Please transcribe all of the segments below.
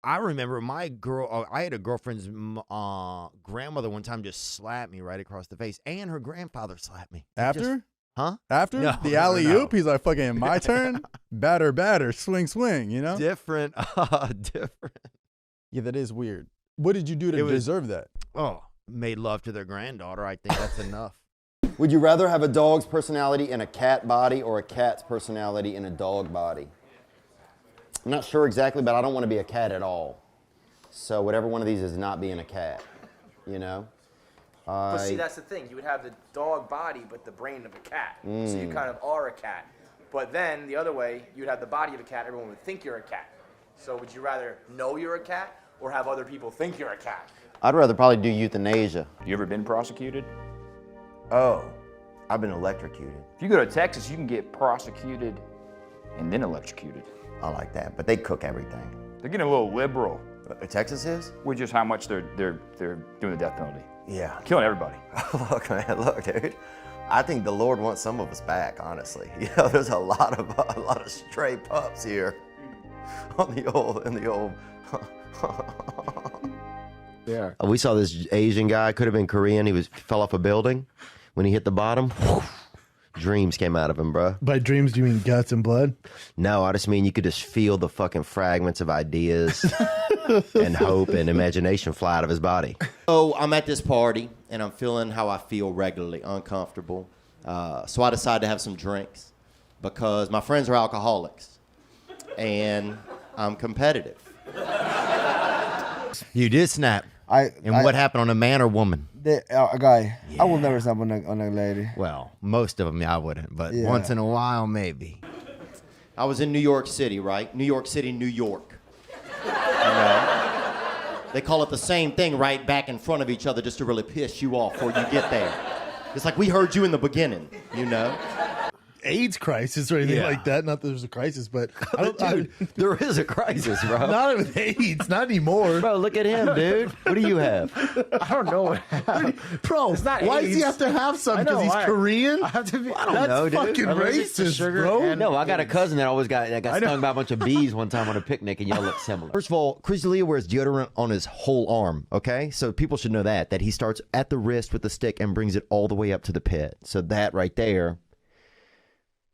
I remember I had a girlfriend's grandmother one time just slapped me right across the face, and her grandfather slapped me. After? Huh? After? No, the alley-oop? no. He's like, fucking my turn? batter, swing, you know? Different. Yeah, that is weird. What did you do to deserve that? Oh, made love to their granddaughter. I think that's enough. Would you rather have a dog's personality in a cat body or a cat's personality in a dog body? I'm not sure exactly, but I don't want to be a cat at all. So whatever one of these is not being a cat, you know? But see, that's the thing. You would have the dog body, but the brain of a cat. So you kind of are a cat. But then, the other way, you'd have the body of a cat. Everyone would think you're a cat. So would you rather know you're a cat or have other people think you're a cat? I'd rather probably do euthanasia. You ever been prosecuted? Oh, I've been electrocuted. If you go to Texas, you can get prosecuted and then electrocuted. I like that, but they cook everything. They're getting a little liberal Texas is? with just how much they're doing the death penalty. Yeah. Killing everybody. Look, man, look, dude. I think the Lord wants some of us back, honestly. You know, there's a lot of stray pups here in the old. Yeah. We saw this Asian guy, could have been Korean. He fell off a building. When he hit the bottom, dreams came out of him, bro. By dreams, do you mean guts and blood? No, I just mean you could just feel the fucking fragments of ideas and hope and imagination fly out of his body. So I'm at this party, and I'm feeling how I feel regularly, uncomfortable. So I decided to have some drinks because my friends are alcoholics, and I'm competitive. You did snap. What happened on a man or woman? A guy. Yeah. I will never snap on a lady. Well, most of them I wouldn't, but once in a while, maybe. I was in New York City, right? New York City, New York. You know? They call it the same thing right back in front of each other just to really piss you off before you get there. It's like we heard you in the beginning, you know? AIDS crisis or anything like that. Not that there's a crisis, but dude, there is a crisis, bro. Not with AIDS, not anymore. Bro, look at him, dude. What do you have? I don't know. Bro, it's not why AIDS. does he have to have something? Because he's Korean? I have to be. I don't know, dude. Fucking racist, bro. No, I got a cousin that always got stung by a bunch of bees one time on a picnic, and y'all look similar. First of all, Chris D'Elia wears deodorant on his whole arm, okay? So people should know that he starts at the wrist with the stick and brings it all the way up to the pit. So that right there,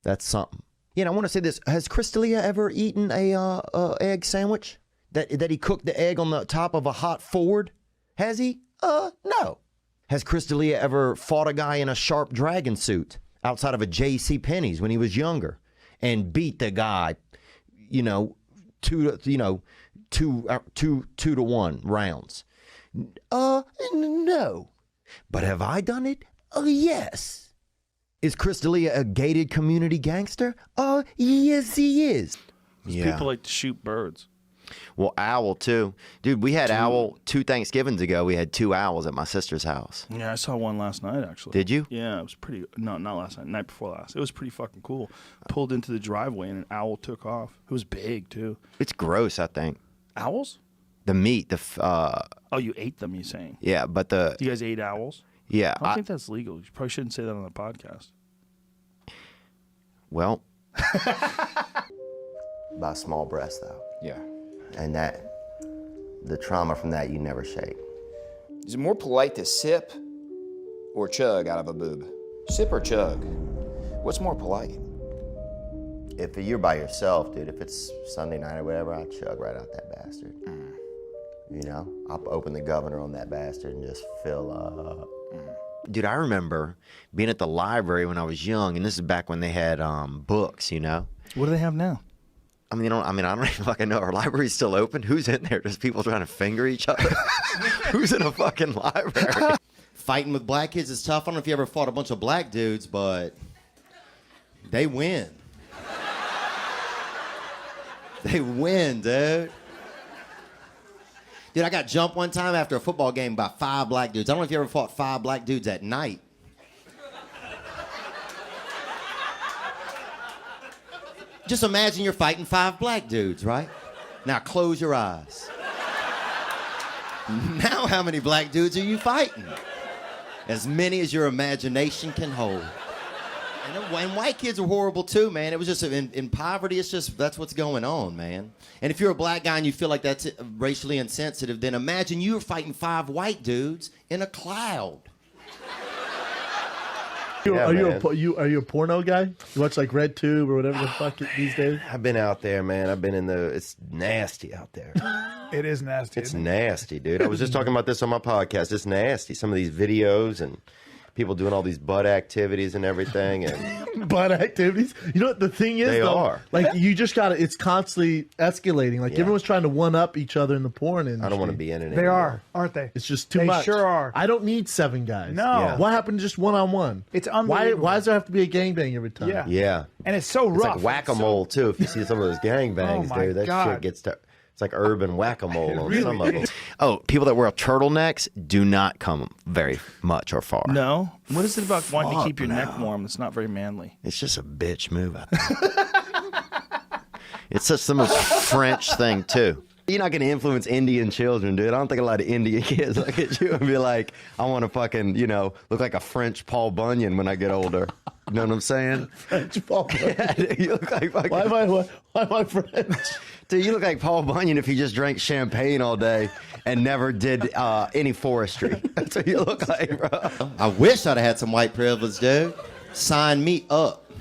that's something. You know, I want to say this. Has Chris D'Elia ever eaten a egg sandwich? That he cooked the egg on the top of a hot Ford? Has he? No. Has Chris D'Elia ever fought a guy in a sharp dragon suit outside of a J.C. Penney's when he was younger and beat the guy, 2 to 1 rounds? No. But have I done it? Yes. Is Chris D'Elia a gated community gangster? Yes, he is. People like to shoot birds. Well, owl, too. Dude, we had owl 2 Thanksgivings ago. We had 2 owls at my sister's house. Yeah, I saw one last night, actually. Did you? Yeah, it was pretty... No, not last night. Night before last. It was pretty fucking cool. Pulled into the driveway, and an owl took off. It was big, too. It's gross, I think. Owls? The meat, Oh, you ate them, you're saying? Yeah, but the... You guys ate owls? Yeah. I don't think that's legal. You probably shouldn't say that on the podcast. Well... By small breasts, though. Yeah. And the trauma from that, you never shake. Is it more polite to sip or chug out of a boob? Sip or chug? What's more polite? If you're by yourself, dude, if it's Sunday night or whatever, I chug right out that bastard. You know, I'll open the governor on that bastard and just fill up. Dude, I remember being at the library when I was young, and this is back when they had books, you know? What do they have now? I don't even fucking know. Our library's still open? Who's in there? Just people trying to finger each other? Who's in a fucking library? Fighting with black kids is tough. I don't know if you ever fought a bunch of black dudes, but they win. They win, dude. Dude, I got jumped one time after a football game by 5 black dudes. I don't know if you ever fought 5 black dudes at night. Just imagine you're fighting 5 black dudes, right? Now close your eyes. Now how many black dudes are you fighting? As many as your imagination can hold. And white kids are horrible too, man. It was just in poverty. It's just that's what's going on, man. And if you're a black guy and you feel like that's racially insensitive, then imagine you were fighting 5 white dudes in a cloud. Are you a porno guy? You watch like Red Tube or whatever the fuck these days? I've been out there, man. I've been in the. It's nasty out there. It is nasty. It's nasty, dude. I was just talking about this on my podcast. It's nasty. Some of these videos and people doing all these butt activities and everything. And butt activities. You know what the thing is? They are. Like you just got to. It's constantly escalating. Like everyone's trying to one up each other in the porn industry. I don't want to be in it. They are, aren't they? It's just too they much. They sure are. I don't need 7 guys. No. Yeah. What happened to just one-on-one? It's unbelievable. Why does there have to be a gangbang every time? Yeah. Yeah. And it's so rough. It's like whack-a-mole too. If you see some of those gangbangs, dude, that shit gets to. It's like urban whack-a-mole on some of them. Oh, people that wear turtlenecks do not come very much or far. No. What is it about wanting to keep your neck warm? It's not very manly. It's just a bitch move, I think. It's such the most French thing, too. You're not going to influence Indian children, dude. I don't think a lot of Indian kids look at you and be like, I want to fucking, look like a French Paul Bunyan when I get older. You know what I'm saying? French Paul Bunyan. Yeah, dude, you look like fucking... Why am I French? Dude, you look like Paul Bunyan if he just drank champagne all day and never did any forestry. That's what you look like, bro. I wish I'd have had some white privilege, dude. Sign me up.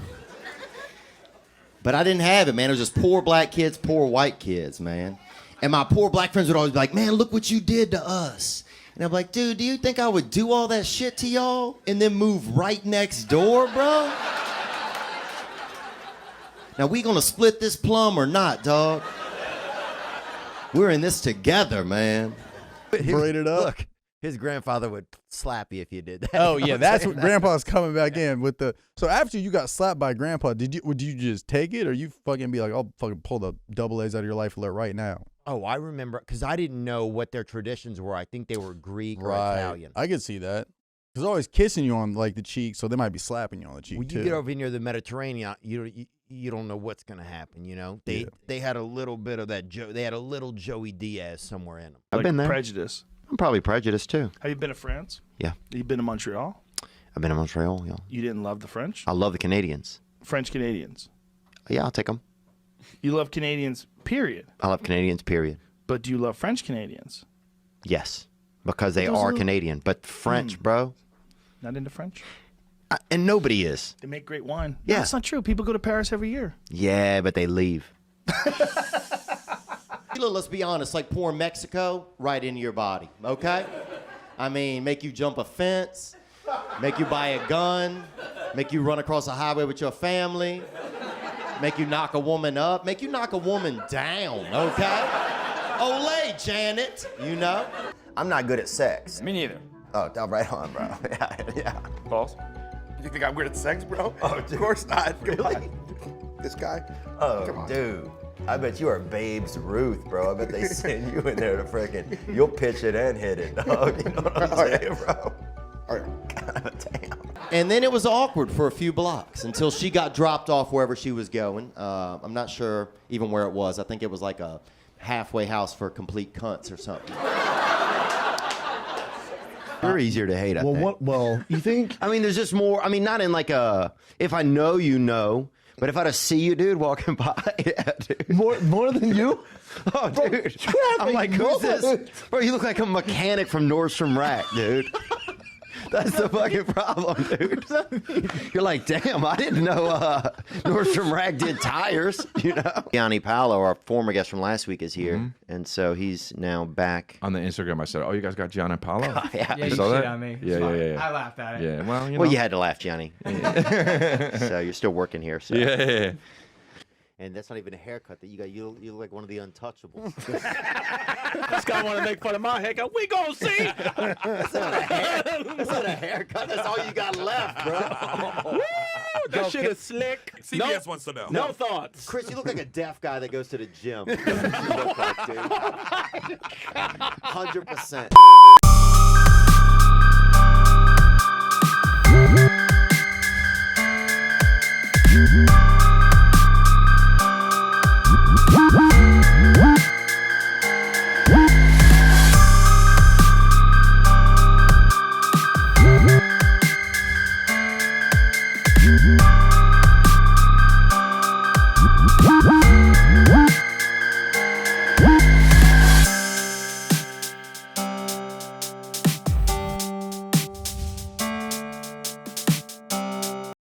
But I didn't have it, man. It was just poor black kids, poor white kids, man. And my poor black friends would always be like, man, look what you did to us. And I'm like, dude, do you think I would do all that shit to y'all and then move right next door, bro? Now, we gonna split this plum or not, dog? We're in this together, man. Braid it up. Look, his grandfather would slap you if you did that. Oh yeah, that's what Grandpa's coming back in with the. So after you got slapped by Grandpa, would you just take it, or you fucking be like, I'll fucking pull the double A's out of your life right now? Oh, I remember because I didn't know what their traditions were. I think they were Greek or Italian. I could see that. Because they're always kissing you on like the cheek, so they might be slapping you on the cheek When too. you get over near the Mediterranean, you don't know what's gonna happen. They had a little bit of that. They had a little Joey Diaz somewhere in them. I've been there. Prejudice. I'm probably prejudiced too. Have you been to France? Yeah. You been to Montreal? I've been to Montreal. Yeah. You didn't love the French? I love the Canadians. French Canadians. Yeah, I'll take them. You love Canadians, period. I love Canadians, period. But do you love French Canadians? Yes, because they are Canadian. But French, bro. Not into French? And nobody is. They make great wine. Yeah. No, that's not true. People go to Paris every year. Yeah, but they leave. Let's be honest, like pouring Mexico right into your body, okay? I mean, make you jump a fence, make you buy a gun, make you run across a highway with your family, make you knock a woman up, make you knock a woman down, okay? Olay, Janet, you know? I'm not good at sex. Me neither. Oh, right on, bro. Yeah. Boss? You think I'm good at sex, bro? Oh, of course not. Come on. This guy? Oh, Come on. dude. I bet you are Babe's Ruth, bro. I bet they send you in there to freaking. You'll pitch it and hit it, dog. You know what I'm saying, bro? All right. God damn. And then it was awkward for a few blocks until she got dropped off wherever she was going. I'm not sure even where it was. I think it was like a halfway house for complete cunts or something. You're easier to hate, I think. Well, you think? I mean, there's just more. I mean, not in like a, if I know you know, but if I just see you, dude, walking by, yeah, dude. More than you? Oh, dude. I'm like, who's this? Bro, you look like a mechanic from Nordstrom Rack, dude. That's the fucking problem, dude. You're like, damn, I didn't know Nordstrom Rack did tires, you know? Gianni Paolo, our former guest from last week, is here, and so he's now back. On the Instagram, I said, "Oh, you guys got Gianni Paolo." Yeah, you saw that? On me. Yeah. I laughed at it. Yeah, well, you know. Well, you had to laugh, Gianni. So you're still working here. So. Yeah. And that's not even a haircut that you got. You look like one of the untouchables. This guy want to make fun of my haircut. We gonna see. That's not a haircut. That's all you got left, bro. Woo, that shit is slick. CBS wants to know. No thoughts. Chris, you look like a deaf guy that goes to the gym. That's what you look like, dude. 100%.